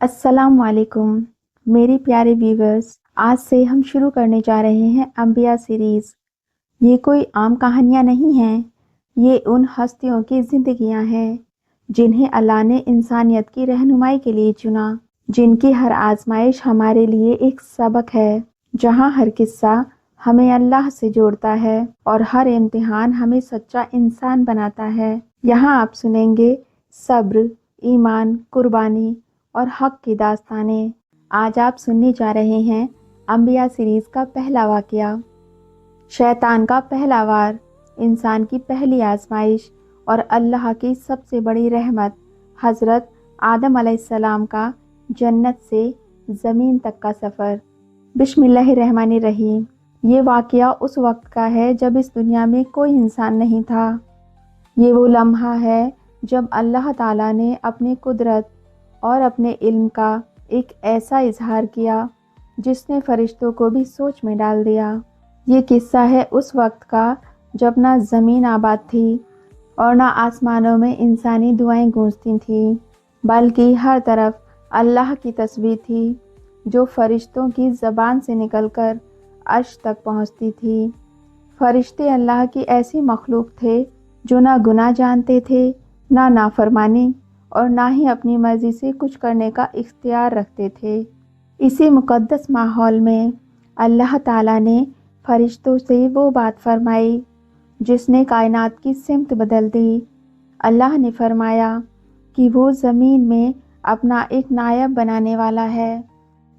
السلام علیکم میری پیارے ویورز، آج سے ہم شروع کرنے جا رہے ہیں انبیاء سیریز۔ یہ کوئی عام کہانیاں نہیں ہیں، یہ ان ہستیوں کی زندگیاں ہیں جنہیں اللہ نے انسانیت کی رہنمائی کے لیے چنا، جن کی ہر آزمائش ہمارے لیے ایک سبق ہے، جہاں ہر قصہ ہمیں اللہ سے جوڑتا ہے اور ہر امتحان ہمیں سچا انسان بناتا ہے۔ یہاں آپ سنیں گے صبر، ایمان، قربانی اور حق کی داستانیں۔ آج آپ سننے جا رہے ہیں انبیاء سیریز کا پہلا واقعہ، شیطان کا پہلا وار، انسان کی پہلی آزمائش اور اللہ کی سب سے بڑی رحمت، حضرت آدم علیہ السلام کا جنت سے زمین تک کا سفر۔ بسم اللہ الرحمن الرحیم۔ یہ واقعہ اس وقت کا ہے جب اس دنیا میں کوئی انسان نہیں تھا۔ یہ وہ لمحہ ہے جب اللہ تعالیٰ نے اپنی قدرت اور اپنے علم کا ایک ایسا اظہار کیا جس نے فرشتوں کو بھی سوچ میں ڈال دیا۔ یہ قصہ ہے اس وقت کا جب نہ زمین آباد تھی اور نہ آسمانوں میں انسانی دعائیں گونجتی تھیں، بلکہ ہر طرف اللہ کی تسبیح تھی جو فرشتوں کی زبان سے نکل کر عرش تک پہنچتی تھی۔ فرشتے اللہ کی ایسی مخلوق تھے جو نہ گناہ جانتے تھے، نہ نافرمانی اور نہ ہی اپنی مرضی سے کچھ کرنے کا اختیار رکھتے تھے۔ اسی مقدس ماحول میں اللہ تعالیٰ نے فرشتوں سے وہ بات فرمائی جس نے کائنات کی سمت بدل دی۔ اللہ نے فرمایا کہ وہ زمین میں اپنا ایک نائب بنانے والا ہے،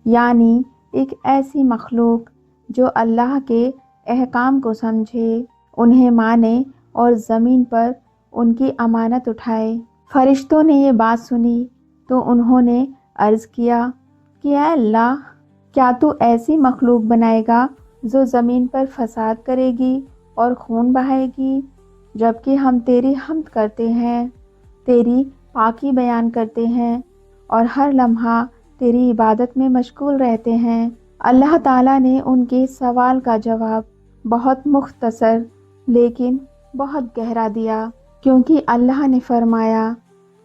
یعنی ایک ایسی مخلوق جو اللہ کے احکام کو سمجھے، انہیں مانے اور زمین پر ان کی امانت اٹھائے۔ فرشتوں نے یہ بات سنی تو انہوں نے عرض کیا کہ اے اللہ، کیا تو ایسی مخلوق بنائے گا جو زمین پر فساد کرے گی اور خون بہائے گی، جبکہ ہم تیری حمد کرتے ہیں، تیری پاکی بیان کرتے ہیں اور ہر لمحہ تیری عبادت میں مشغول رہتے ہیں۔ اللہ تعالیٰ نے ان کے سوال کا جواب بہت مختصر لیکن بہت گہرا دیا، کیونکہ اللہ نے فرمایا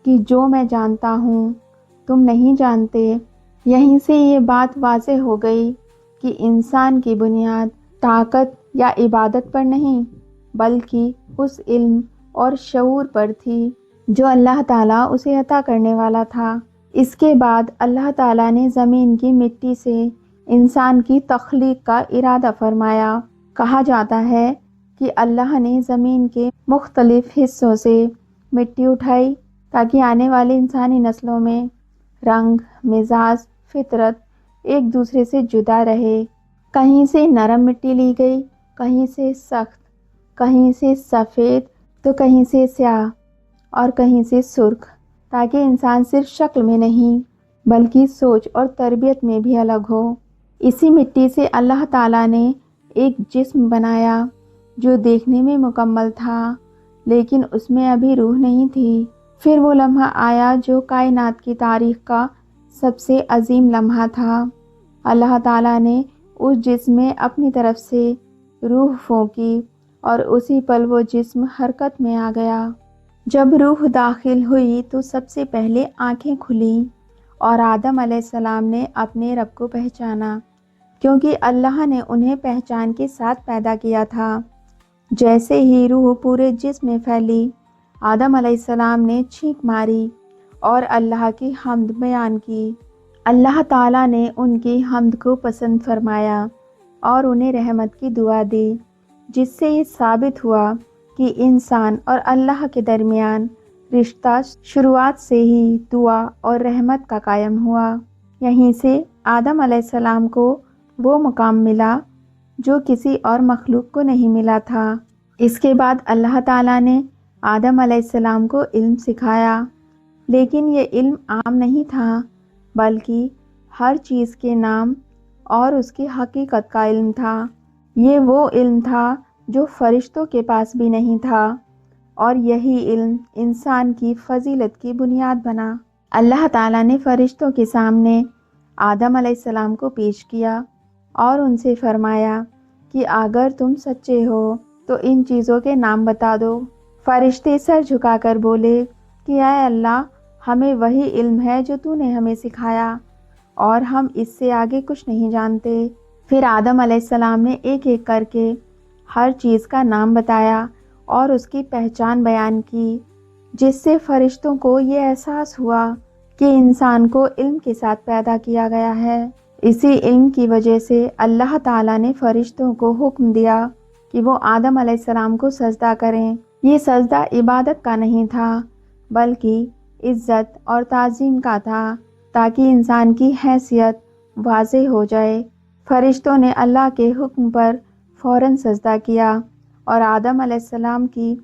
کہ جو میں جانتا ہوں تم نہیں جانتے۔ یہیں سے یہ بات واضح ہو گئی کہ انسان کی بنیاد طاقت یا عبادت پر نہیں، بلکہ اس علم اور شعور پر تھی جو اللہ تعالیٰ اسے عطا کرنے والا تھا۔ اس کے بعد اللہ تعالیٰ نے زمین کی مٹی سے انسان کی تخلیق کا ارادہ فرمایا۔ کہا جاتا ہے کہ اللہ نے زمین کے مختلف حصوں سے مٹی اٹھائی تاکہ آنے والی انسانی نسلوں میں رنگ، مزاج، فطرت ایک دوسرے سے جدا رہے۔ کہیں سے نرم مٹی لی گئی، کہیں سے سخت، کہیں سے سفید تو کہیں سے سیاہ اور کہیں سے سرخ، تاکہ انسان صرف شکل میں نہیں بلکہ سوچ اور تربیت میں بھی الگ ہو۔ اسی مٹی سے اللہ تعالیٰ نے ایک جسم بنایا جو دیکھنے میں مکمل تھا لیکن اس میں ابھی روح نہیں تھی۔ پھر وہ لمحہ آیا جو کائنات کی تاریخ کا سب سے عظیم لمحہ تھا۔ اللہ تعالیٰ نے اس جسم میں اپنی طرف سے روح پھونکی اور اسی پل وہ جسم حرکت میں آ گیا۔ جب روح داخل ہوئی تو سب سے پہلے آنکھیں کھلیں اور آدم علیہ السلام نے اپنے رب کو پہچانا، کیونکہ اللہ نے انہیں پہچان کے ساتھ پیدا کیا تھا۔ جیسے ہی روح پورے جسم میں پھیلی، آدم علیہ السلام نے چھینک ماری اور اللہ کی حمد بیان کی۔ اللہ تعالیٰ نے ان کی حمد کو پسند فرمایا اور انہیں رحمت کی دعا دی، جس سے یہ ثابت ہوا کہ انسان اور اللہ کے درمیان رشتہ شروعات سے ہی دعا اور رحمت کا قائم ہوا۔ یہیں سے آدم علیہ السلام کو وہ مقام ملا جو کسی اور مخلوق کو نہیں ملا تھا۔ اس کے بعد اللہ تعالیٰ نے آدم علیہ السلام کو علم سکھایا، لیکن یہ علم عام نہیں تھا بلکہ ہر چیز کے نام اور اس کی حقیقت کا علم تھا۔ یہ وہ علم تھا جو فرشتوں کے پاس بھی نہیں تھا، اور یہی علم انسان کی فضیلت کی بنیاد بنا۔ اللہ تعالیٰ نے فرشتوں کے سامنے آدم علیہ السلام کو پیش کیا اور ان سے فرمایا کہ اگر تم سچے ہو تو ان چیزوں کے نام بتا دو۔ فرشتے سر جھکا کر بولے کہ اے اللہ، ہمیں وہی علم ہے جو تو نے ہمیں سکھایا، اور ہم اس سے آگے کچھ نہیں جانتے۔ پھر آدم علیہ السلام نے ایک ایک کر کے ہر چیز کا نام بتایا اور اس کی پہچان بیان کی، جس سے فرشتوں کو یہ احساس ہوا کہ انسان کو علم کے ساتھ پیدا کیا گیا ہے۔ اسی علم کی وجہ سے اللہ تعالیٰ نے فرشتوں کو حکم دیا کہ وہ آدم علیہ السلام کو سجدہ کریں۔ یہ سجدہ عبادت کا نہیں تھا، بلکہ عزت اور تعظیم کا تھا، تاکہ انسان کی حیثیت واضح ہو جائے۔ فرشتوں نے اللہ کے حکم پر فوراً سجدہ کیا اور آدم علیہ السلام کی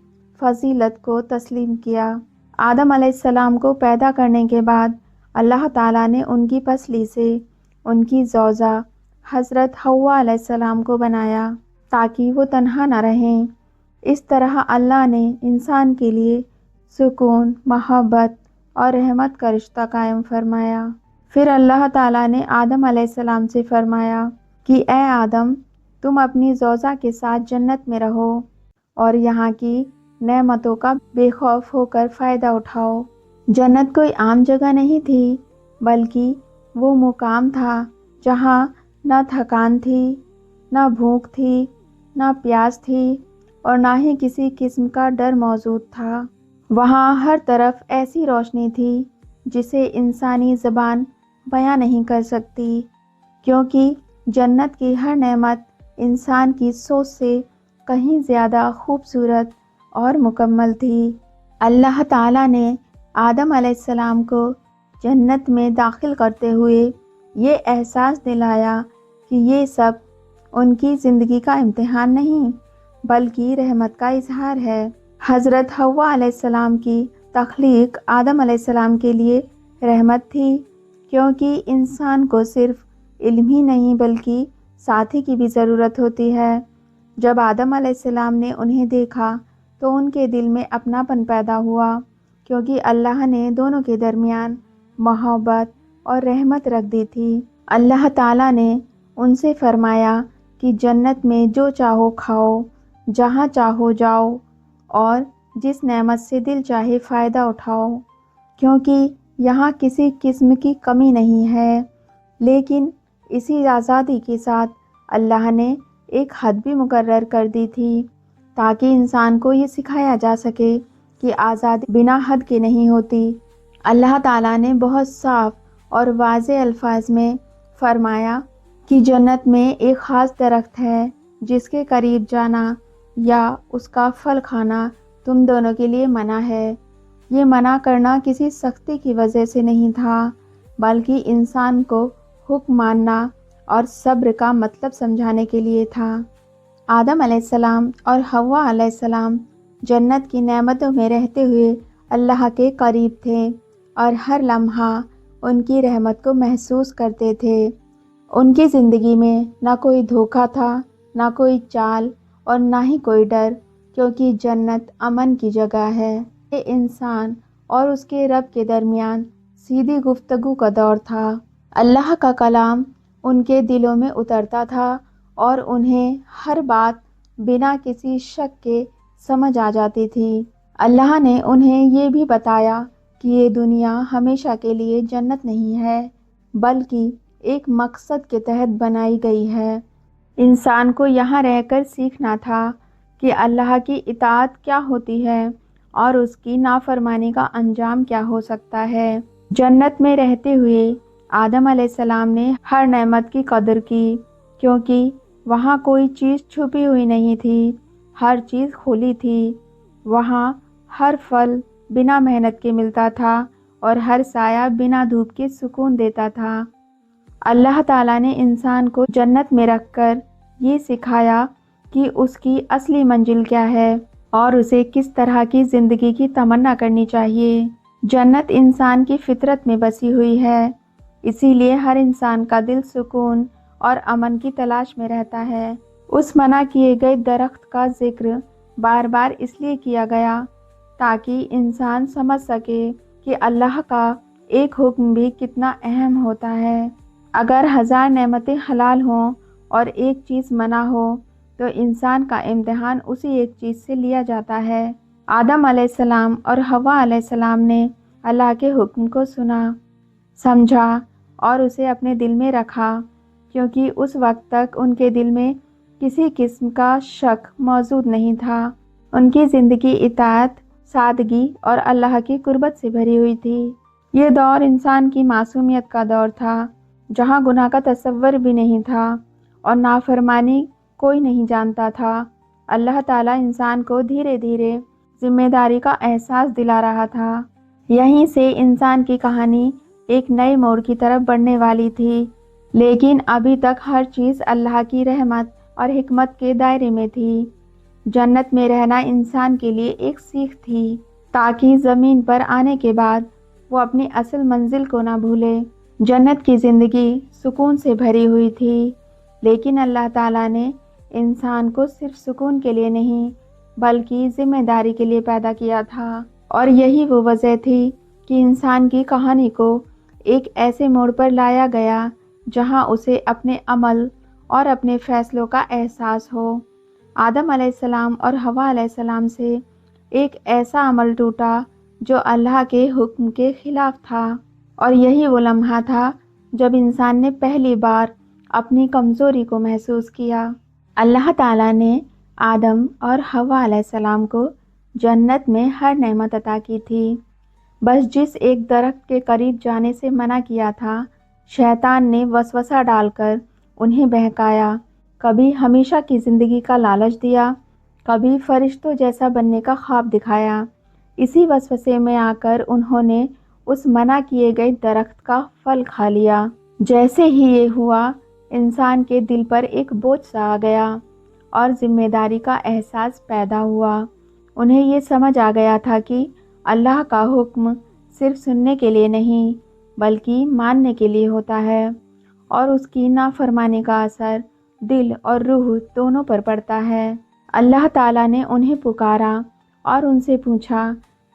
فضیلت کو تسلیم کیا۔ آدم علیہ السلام کو پیدا کرنے کے بعد اللہ تعالیٰ نے ان کی پسلی سے ان کی زوجہ حضرت حوا علیہ السلام کو بنایا تاکہ وہ تنہا نہ رہیں۔ اس طرح اللہ نے انسان کے لیے سکون، محبت اور رحمت کا رشتہ قائم فرمایا۔ پھر اللہ تعالیٰ نے آدم علیہ السلام سے فرمایا کہ اے آدم، تم اپنی زوجہ کے ساتھ جنت میں رہو اور یہاں کی نعمتوں کا بے خوف ہو کر فائدہ اٹھاؤ۔ جنت کوئی عام جگہ نہیں تھی، بلکہ وہ مقام تھا جہاں نہ تھکان تھی، نہ بھوک تھی، نہ پیاس تھی، اور نہ ہی کسی قسم کا ڈر موجود تھا۔ وہاں ہر طرف ایسی روشنی تھی جسے انسانی زبان بیاں نہیں کر سکتی، کیونکہ جنت کی ہر نعمت انسان کی سوچ سے کہیں زیادہ خوبصورت اور مکمل تھی۔ اللہ تعالیٰ نے آدم علیہ السلام کو جنت میں داخل کرتے ہوئے یہ احساس دلایا کہ یہ سب ان کی زندگی کا امتحان نہیں، بلکہ رحمت کا اظہار ہے۔ حضرت حوا علیہ السلام کی تخلیق آدم علیہ السلام کے لیے رحمت تھی، کیونکہ انسان کو صرف علم ہی نہیں بلکہ ساتھی کی بھی ضرورت ہوتی ہے۔ جب آدم علیہ السلام نے انہیں دیکھا تو ان کے دل میں اپناپن پیدا ہوا، کیونکہ اللہ نے دونوں کے درمیان محبت اور رحمت رکھ دی تھی۔ اللہ تعالیٰ نے ان سے فرمایا کہ جنت میں جو چاہو کھاؤ، جہاں چاہو جاؤ، اور جس نعمت سے دل چاہے فائدہ اٹھاؤ، کیونکہ یہاں کسی قسم کی کمی نہیں ہے۔ لیکن اسی آزادی کے ساتھ اللہ نے ایک حد بھی مقرر کر دی تھی، تاکہ انسان کو یہ سکھایا جا سکے کہ آزادی بنا حد کے نہیں ہوتی۔ اللہ تعالیٰ نے بہت صاف اور واضح الفاظ میں فرمایا کہ جنت میں ایک خاص درخت ہے جس کے قریب جانا یا اس کا پھل کھانا تم دونوں کے لیے منع ہے۔ یہ منع کرنا کسی سختی کی وجہ سے نہیں تھا، بلکہ انسان کو حکم ماننا اور صبر کا مطلب سمجھانے کے لیے تھا۔ آدم علیہ السلام اور حوا علیہ السلام جنت کی نعمتوں میں رہتے ہوئے اللہ کے قریب تھے اور ہر لمحہ ان کی رحمت کو محسوس کرتے تھے۔ ان کی زندگی میں نہ کوئی دھوکہ تھا، نہ کوئی چال، اور نہ ہی کوئی ڈر، کیونکہ جنت امن کی جگہ ہے۔ یہ انسان اور اس کے رب کے درمیان سیدھی گفتگو کا دور تھا۔ اللہ کا کلام ان کے دلوں میں اترتا تھا اور انہیں ہر بات بنا کسی شک کے سمجھ آ جاتی تھی۔ اللہ نے انہیں یہ بھی بتایا کہ یہ دنیا ہمیشہ کے لیے جنت نہیں ہے، بلکہ ایک مقصد کے تحت بنائی گئی ہے۔ انسان کو یہاں رہ کر سیکھنا تھا کہ اللہ کی اطاعت کیا ہوتی ہے اور اس کی نافرمانی کا انجام کیا ہو سکتا ہے۔ جنت میں رہتے ہوئے آدم علیہ السلام نے ہر نعمت کی قدر کی، کیونکہ وہاں کوئی چیز چھپی ہوئی نہیں تھی، ہر چیز کھلی تھی۔ وہاں ہر پھل بنا محنت کے ملتا تھا اور ہر سایہ بنا دھوپ کے سکون دیتا تھا۔ اللہ تعالیٰ نے انسان کو جنت میں رکھ کر یہ سکھایا کہ اس کی اصلی منزل کیا ہے اور اسے کس طرح کی زندگی کی تمنا کرنی چاہیے۔ جنت انسان کی فطرت میں بسی ہوئی ہے، اسی لیے ہر انسان کا دل سکون اور امن کی تلاش میں رہتا ہے۔ اس منع کیے گئے درخت کا ذکر بار بار اس لیے کیا گیا تاکہ انسان سمجھ سکے کہ اللہ کا ایک حکم بھی کتنا اہم ہوتا ہے۔ اگر 1000 نعمتیں حلال ہوں اور ایک چیز منع ہو تو انسان کا امتحان اسی ایک چیز سے لیا جاتا ہے۔ آدم علیہ السلام اور حوا علیہ السلام نے اللہ کے حکم کو سنا، سمجھا اور اسے اپنے دل میں رکھا، کیونکہ اس وقت تک ان کے دل میں کسی قسم کا شک موجود نہیں تھا۔ ان کی زندگی اطاعت، سادگی اور اللہ کی قربت سے بھری ہوئی تھی۔ یہ دور انسان کی معصومیت کا دور تھا، جہاں گناہ کا تصور بھی نہیں تھا اور نافرمانی کوئی نہیں جانتا تھا۔ اللہ تعالیٰ انسان کو دھیرے دھیرے ذمہ داری کا احساس دلا رہا تھا۔ یہیں سے انسان کی کہانی ایک نئے موڑ کی طرف بڑھنے والی تھی، لیکن ابھی تک ہر چیز اللہ کی رحمت اور حکمت کے دائرے میں تھی۔ جنت میں رہنا انسان کے لیے ایک سیکھ تھی، تاکہ زمین پر آنے کے بعد وہ اپنی اصل منزل کو نہ بھولے۔ جنت کی زندگی سکون سے بھری ہوئی تھی، لیکن اللہ تعالیٰ نے انسان کو صرف سکون کے لیے نہیں بلکہ ذمہ داری کے لیے پیدا کیا تھا، اور یہی وہ وجہ تھی کہ انسان کی کہانی کو ایک ایسے موڑ پر لایا گیا جہاں اسے اپنے عمل اور اپنے فیصلوں کا احساس ہو۔ آدم علیہ السلام اور حوا علیہ السلام سے ایک ایسا عمل ٹوٹا جو اللہ کے حکم کے خلاف تھا، اور یہی وہ لمحہ تھا جب انسان نے پہلی بار اپنی کمزوری کو محسوس کیا۔ اللہ تعالیٰ نے آدم اور حوا علیہ السلام کو جنت میں ہر نعمت عطا کی تھی، بس جس ایک درخت کے قریب جانے سے منع کیا تھا، شیطان نے وسوسہ ڈال کر انہیں بہکایا۔ کبھی ہمیشہ کی زندگی کا لالچ دیا، کبھی فرشتوں جیسا بننے کا خواب دکھایا۔ اسی وسوسے میں آ کر انہوں نے اس منع کیے گئے درخت کا پھل کھا لیا۔ جیسے ہی یہ ہوا، انسان کے دل پر ایک بوجھ سا آ گیا اور ذمہ داری کا احساس پیدا ہوا۔ انہیں یہ سمجھ آ گیا تھا کہ اللہ کا حکم صرف سننے کے لیے نہیں بلکہ ماننے کے لیے ہوتا ہے، اور اس کی نافرمانی کا اثر دل اور روح دونوں پر پڑتا ہے۔ اللہ تعالیٰ نے انہیں پکارا اور ان سے پوچھا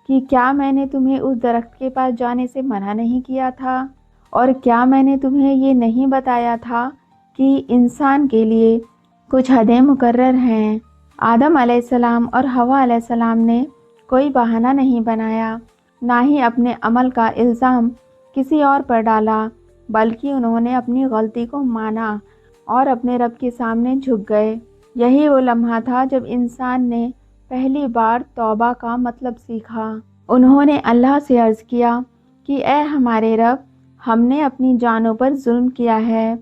کہ کیا میں نے تمہیں اس درخت کے پاس جانے سے منع نہیں کیا تھا، اور کیا میں نے تمہیں یہ نہیں بتایا تھا کہ انسان کے لیے کچھ حدیں مقرر ہیں۔ آدم علیہ السلام اور حوا علیہ السلام نے کوئی بہانہ نہیں بنایا، نہ ہی اپنے عمل کا الزام کسی اور پر ڈالا، بلکہ انہوں نے اپنی غلطی کو مانا اور اپنے رب کے سامنے جھک گئے۔ یہی وہ لمحہ تھا جب انسان نے پہلی بار توبہ کا مطلب سیکھا۔ انہوں نے اللہ سے عرض کیا کہ اے ہمارے رب، ہم نے اپنی جانوں پر ظلم کیا ہے،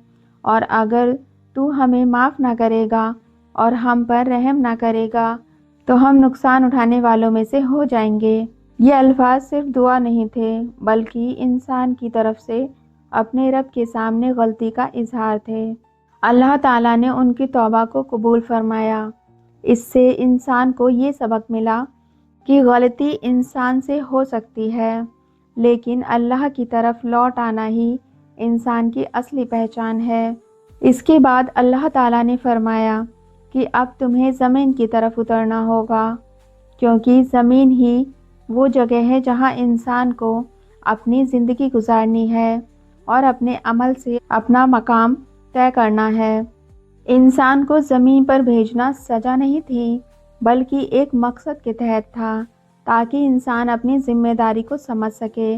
اور اگر تو ہمیں معاف نہ کرے گا اور ہم پر رحم نہ کرے گا تو ہم نقصان اٹھانے والوں میں سے ہو جائیں گے۔ یہ الفاظ صرف دعا نہیں تھے بلکہ انسان کی طرف سے اپنے رب کے سامنے غلطی کا اظہار تھے۔ اللہ تعالیٰ نے ان کی توبہ کو قبول فرمایا۔ اس سے انسان کو یہ سبق ملا کہ غلطی انسان سے ہو سکتی ہے، لیکن اللہ کی طرف لوٹ آنا ہی انسان کی اصلی پہچان ہے۔ اس کے بعد اللہ تعالیٰ نے فرمایا کہ اب تمہیں زمین کی طرف اترنا ہوگا، کیونکہ زمین ہی وہ جگہ ہے جہاں انسان کو اپنی زندگی گزارنی ہے اور اپنے عمل سے اپنا مقام طے کرنا ہے۔ انسان کو زمین پر بھیجنا سزا نہیں تھی بلکہ ایک مقصد کے تحت تھا، تاکہ انسان اپنی ذمہ داری کو سمجھ سکے۔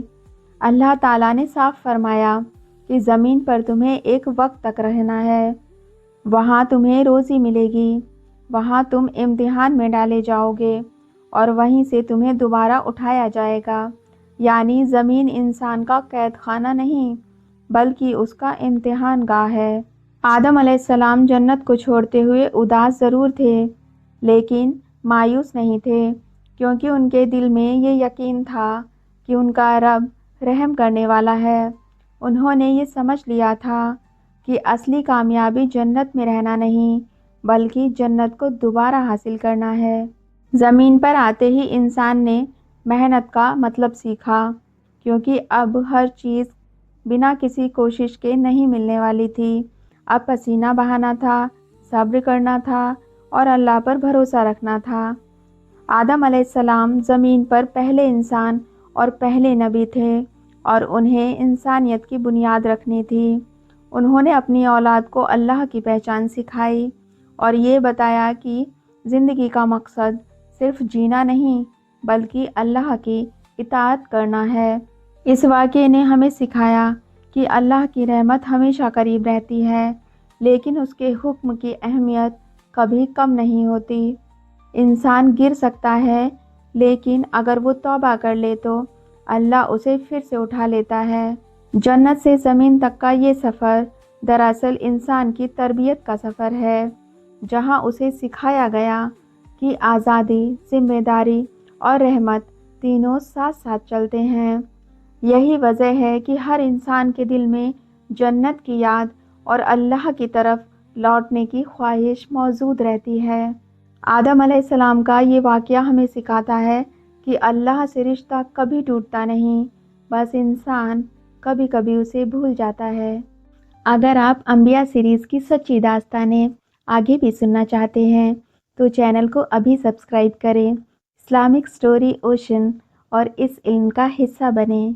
اللہ تعالیٰ نے صاف فرمایا کہ زمین پر تمہیں ایک وقت تک رہنا ہے، وہاں تمہیں روزی ملے گی، وہاں تم امتحان میں ڈالے جاؤ گے اور وہیں سے تمہیں دوبارہ اٹھایا جائے گا۔ یعنی زمین انسان کا قید خانہ نہیں بلکہ اس کا امتحان گاہ ہے۔ آدم علیہ السلام جنت کو چھوڑتے ہوئے اداس ضرور تھے، لیکن مایوس نہیں تھے، کیونکہ ان کے دل میں یہ یقین تھا کہ ان کا رب رحم کرنے والا ہے۔ انہوں نے یہ سمجھ لیا تھا کہ اصلی کامیابی جنت میں رہنا نہیں بلکہ جنت کو دوبارہ حاصل کرنا ہے۔ زمین پر آتے ہی انسان نے محنت کا مطلب سیکھا، کیونکہ اب ہر چیز بنا کسی کوشش کے نہیں ملنے والی تھی۔ اب پسینہ بہانا تھا، صبر کرنا تھا اور اللہ پر بھروسہ رکھنا تھا۔ آدم علیہ السلام زمین پر پہلے انسان اور پہلے نبی تھے، اور انہیں انسانیت کی بنیاد رکھنی تھی۔ انہوں نے اپنی اولاد کو اللہ کی پہچان سکھائی اور یہ بتایا کہ زندگی کا مقصد صرف جینا نہیں بلکہ اللہ کی اطاعت کرنا ہے۔ اس واقعے نے ہمیں سکھایا کہ اللہ کی رحمت ہمیشہ قریب رہتی ہے، لیکن اس کے حکم کی اہمیت کبھی کم نہیں ہوتی۔ انسان گر سکتا ہے، لیکن اگر وہ توبہ کر لے تو اللہ اسے پھر سے اٹھا لیتا ہے۔ جنت سے زمین تک کا یہ سفر دراصل انسان کی تربیت کا سفر ہے، جہاں اسے سکھایا گیا کہ آزادی، ذمہ داری اور رحمت تینوں ساتھ ساتھ چلتے ہیں۔ یہی وجہ ہے کہ ہر انسان کے دل میں جنت کی یاد اور اللہ کی طرف لوٹنے کی خواہش موجود رہتی ہے۔ آدم علیہ السلام کا یہ واقعہ ہمیں سکھاتا ہے کہ اللہ سے رشتہ کبھی ٹوٹتا نہیں، بس انسان کبھی کبھی اسے بھول جاتا ہے۔ اگر آپ انبیاء سیریز کی سچی داستانیں آگے بھی سننا چاہتے ہیں تو چینل کو ابھی سبسکرائب کریں، اسلامک سٹوری اوشن، اور اس علم کا حصہ بنیں۔